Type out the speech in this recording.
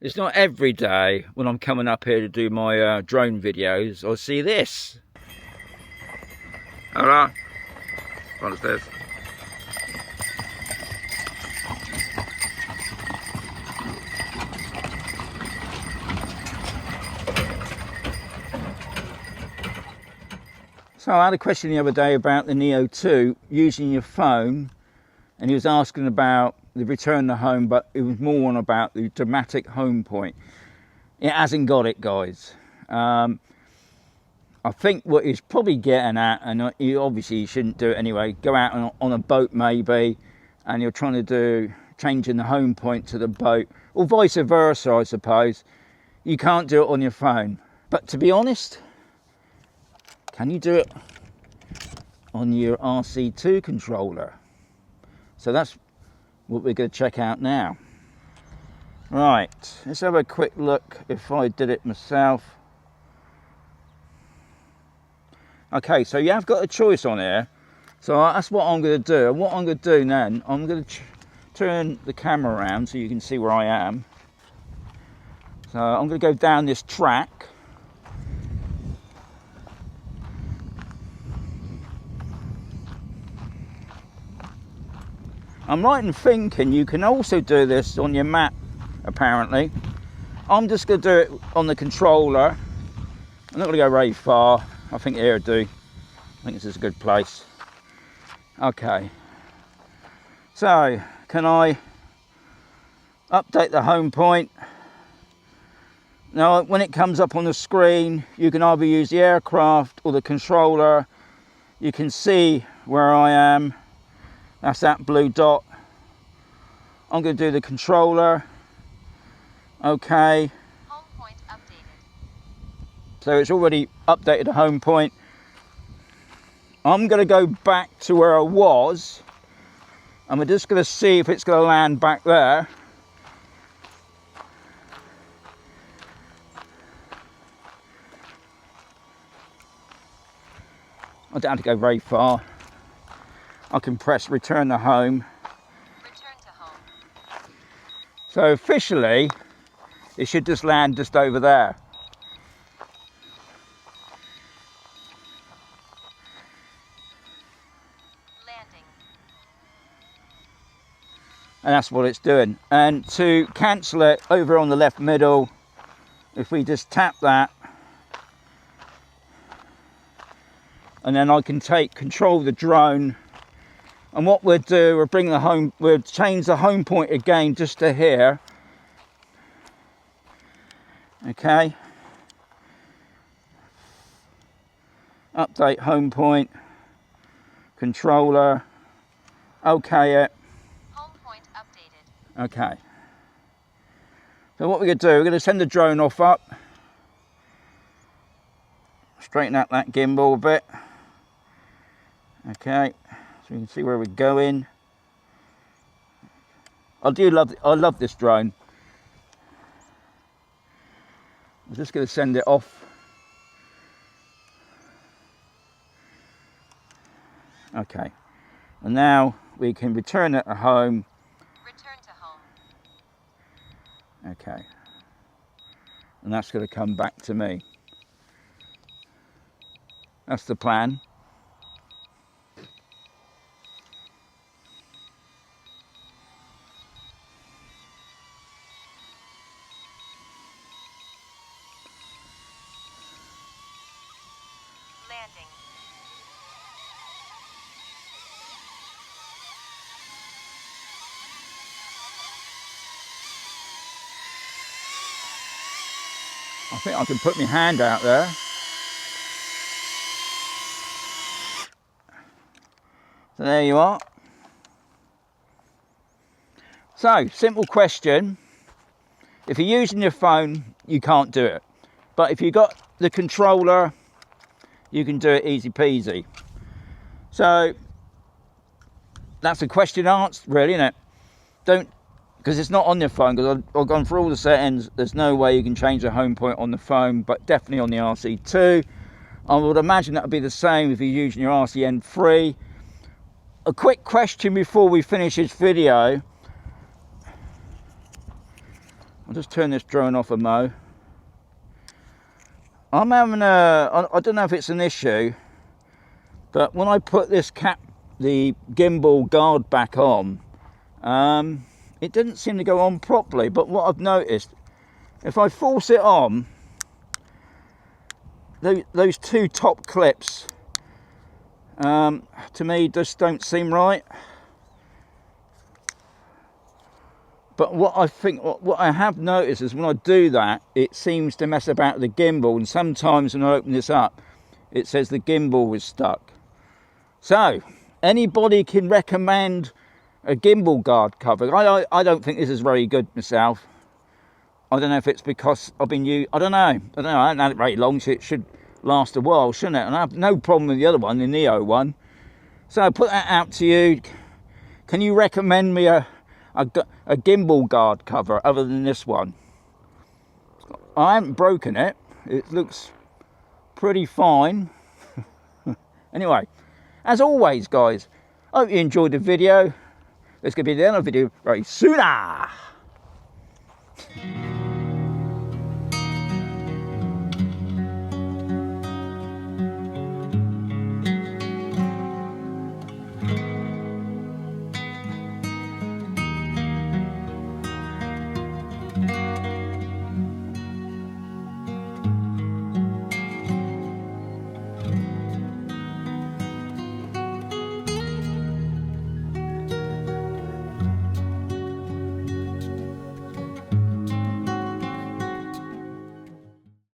It's not every day when I'm coming up here to do my drone videos I see this. Hello. What is this? So I had a question the other day about the Neo 2 using your phone, and he was asking about the return to home, but it was more on about the dramatic home point. It hasn't got it, guys. I think what he's probably getting at, and you obviously shouldn't do it anyway, go out on a boat maybe, and you're trying to do changing the home point to the boat, or vice versa, I suppose. You can't do it on your phone. But to be honest, can you do it on your RC2 controller? So that's what we're going to check out now. Right, let's have a quick look if I did it myself. Okay, so you have got a choice on here. So that's what I'm going to do. And what I'm going to do then, I'm going to turn the camera around so you can see where I am. So I'm going to go down this track. I'm right in thinking you can also do this on your map, apparently. I'm just going to do it on the controller. I'm not going to go very far. I think here I do. I think this is a good place. Okay. So, can I update the home point? Now, when it comes up on the screen, you can either use the aircraft or the controller. You can see where I am. That's that blue dot. I'm going to do the controller. Okay. Home point updated. So it's already updated the home point. I'm going to go back to where I was. I'm just going to see if it's going to land back there. I don't have to go very far. I can press return to home. Return to home. So officially, it should just land just over there. Landing. And that's what it's doing. And to cancel it, over on the left middle, if we just tap that, and then I can take control of the drone. And what we'll do, we'll change the home point again just to here. Okay. Update home point. Controller. Okay it. Home point updated. Okay. So what we're going to do, we're going to send the drone off up. Straighten out that gimbal a bit. Okay. So you can see where we're going. I love this drone. I'm just going to send it off. Okay. And now we can return it to home. Return to home. Okay. And that's going to come back to me. That's the plan. Landing. I think I can put my hand out there. So there you are. So, simple question. If you're using your phone, you can't do it. But if you've got the controller, you can do it easy peasy. So, that's a question answered, really, isn't it? Because it's not on your phone, because I've gone through all the settings. There's no way you can change the home point on the phone, but definitely on the RC2. I would imagine that would be the same if you're using your RCN3. A quick question before we finish this video. I'll just turn this drone off a mo. I'm having I don't know if it's an issue, but when I put this the gimbal guard back on, it didn't seem to go on properly. But what I've noticed, if I force it on, those two top clips, to me, just don't seem right. But what I have noticed is when I do that, it seems to mess about the gimbal, and sometimes when I open this up, it says the gimbal is stuck. So, anybody can recommend a gimbal guard cover? I don't think this is very good myself. I don't know if it's because I've been using, I don't know, I haven't had it very long, so it should last a while, shouldn't it? And I have no problem with the other one, the Neo one. So I put that out to you. Can you recommend me a gimbal guard cover other than this one? I haven't broken it. It looks pretty fine. Anyway, as always, guys, I hope you enjoyed the video. There's going to be another video very soon.